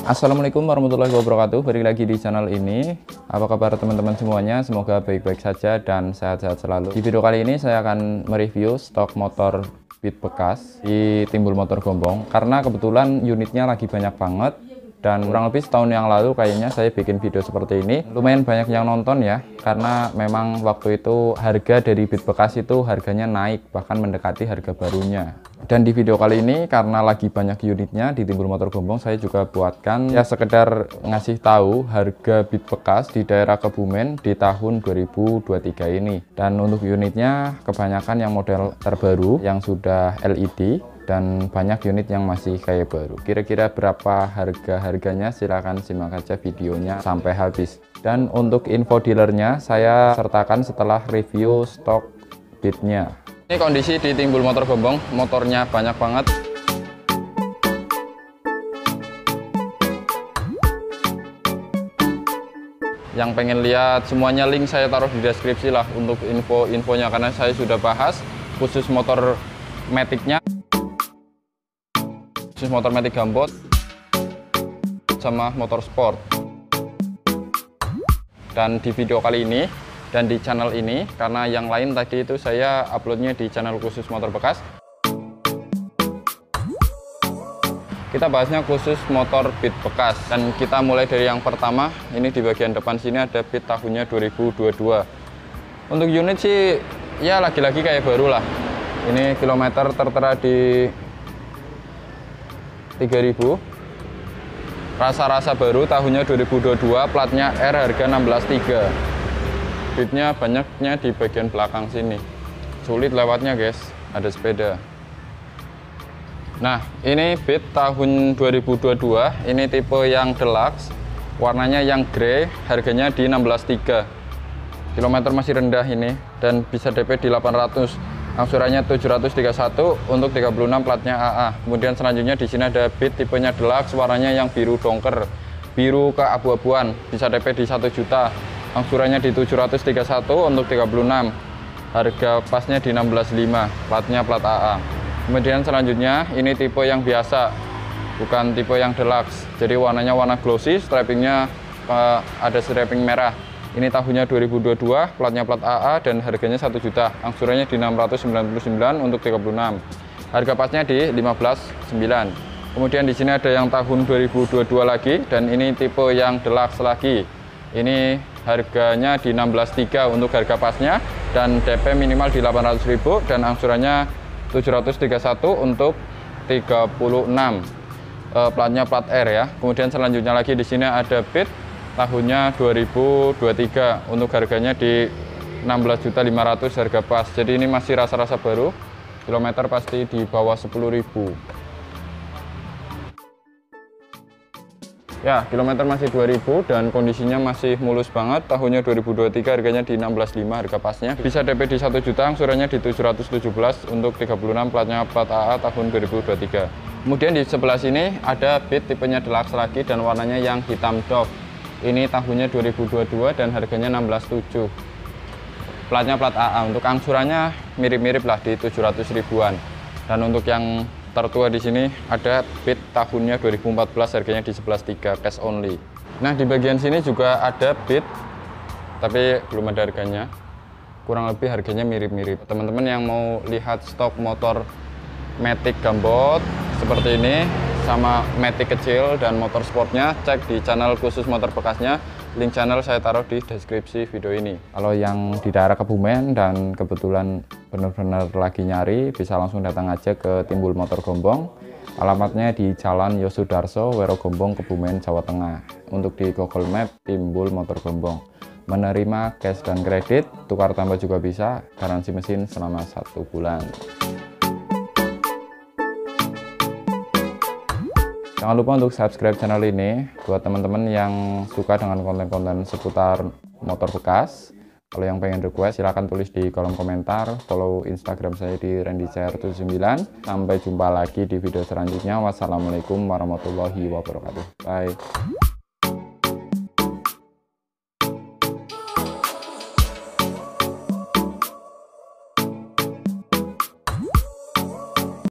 Assalamualaikum warahmatullahi wabarakatuh. Balik lagi di channel ini. Apa kabar teman-teman semuanya? Semoga baik-baik saja dan sehat-sehat selalu. Di video kali ini saya akan mereview stok motor Beat bekas di Timbul Motor Gombong, karena kebetulan unitnya lagi banyak banget. Dan kurang lebih setahun yang lalu kayaknya saya bikin video seperti ini. Lumayan banyak yang nonton ya, karena memang waktu itu harga dari Beat bekas itu harganya naik, bahkan mendekati harga barunya. Dan di video kali ini karena lagi banyak unitnya di Timbul Motor Gombong, saya juga buatkan ya sekedar ngasih tahu harga Beat bekas di daerah Kebumen di tahun 2023 ini. Dan untuk unitnya kebanyakan yang model terbaru yang sudah LED, dan banyak unit yang masih kayak baru. Kira-kira berapa harganya? Silahkan simak aja videonya sampai habis. Dan untuk info dealernya saya sertakan setelah review stok Beatnya. Ini kondisi di Timbul Motor Gombong, motornya banyak banget. Yang pengen lihat semuanya, link saya taruh di deskripsi lah untuk info-infonya, karena saya sudah bahas khusus motor Matic-nya, khusus motor Matic Gambot sama motor sport. Dan di video kali ini dan di channel ini, karena yang lain tadi itu saya uploadnya di channel khusus motor bekas, kita bahasnya khusus motor Beat bekas. Dan kita mulai dari yang pertama. Ini di bagian depan sini ada Beat tahunnya 2022. Untuk unit sih ya lagi-lagi kayak baru lah. Ini kilometer tertera di 3000, rasa-rasa baru, tahunnya 2022, platnya R, harga 16.300. Beatnya banyaknya di bagian belakang sini, sulit lewatnya guys, ada sepeda. Nah, ini Beat tahun 2022, ini tipe yang deluxe, warnanya yang grey, harganya di 16.300. Kilometer masih rendah ini dan bisa DP di 800. Angsurannya 731 untuk 36, platnya AA. Kemudian selanjutnya di sini ada Beat tipenya deluxe, warnanya yang biru dongker, biru ke abu-abuan, bisa DP di 1 juta. Angsurannya di 731 untuk 36. Harga pasnya di 16.500, platnya plat AA. Kemudian selanjutnya ini tipe yang biasa, bukan tipe yang deluxe. Jadi warnanya warna glossy, stripingnya ada striping merah. Ini tahunnya 2022, platnya plat AA dan harganya 1 juta. Angsurannya di 699 untuk 36. Harga pasnya di 15.900. Kemudian di sini ada yang tahun 2022 lagi, dan ini tipe yang deluxe lagi. Ini harganya di 16.300 untuk harga pasnya, dan DP minimal di 800.000 dan angsurannya 731 untuk 36. Platnya plat R ya. Kemudian selanjutnya lagi di sini ada Beat tahunnya 2023, untuk harganya di 16.500.000 harga pas. Jadi ini masih rasa-rasa baru, kilometer pasti di bawah 10.000. Ya, kilometer masih 2000 dan kondisinya masih mulus banget. Tahunnya 2023, harganya di 16.500 harga pasnya. Bisa DP di 1 juta, angsurannya di 717 untuk 36, platnya plat AA tahun 2023. Kemudian di sebelah sini ada Beat tipenya deluxe lagi dan warnanya yang hitam doff. Ini tahunnya 2022 dan harganya 16.700. Platnya plat AA. Untuk angsurannya mirip-mirip lah di 700 ribuan. Dan untuk yang tertua di sini ada Beat tahunnya 2014, harganya di 11.300 cash only. Nah, di bagian sini juga ada Beat, tapi belum ada harganya. Kurang lebih harganya mirip-mirip. Teman-teman yang mau lihat stok motor Matic Gambot seperti ini sama Matic kecil dan motor sportnya, cek di channel khusus motor bekasnya. Link channel saya taruh di deskripsi video ini. Kalau yang di daerah Kebumen dan kebetulan benar-benar lagi nyari, bisa langsung datang aja ke Timbul Motor Gombong. Alamatnya di Jalan Yosudarso, Werogombong, Kebumen, Jawa Tengah. Untuk di Google Map, Timbul Motor Gombong. Menerima cash dan kredit, tukar tambah juga bisa, garansi mesin selama 1 bulan. Jangan lupa untuk subscribe channel ini buat teman-teman yang suka dengan konten-konten seputar motor bekas. Kalau yang pengen request silahkan tulis di kolom komentar. Follow Instagram saya di randycr79. Sampai jumpa lagi di video selanjutnya. Wassalamualaikum warahmatullahi wabarakatuh. Bye.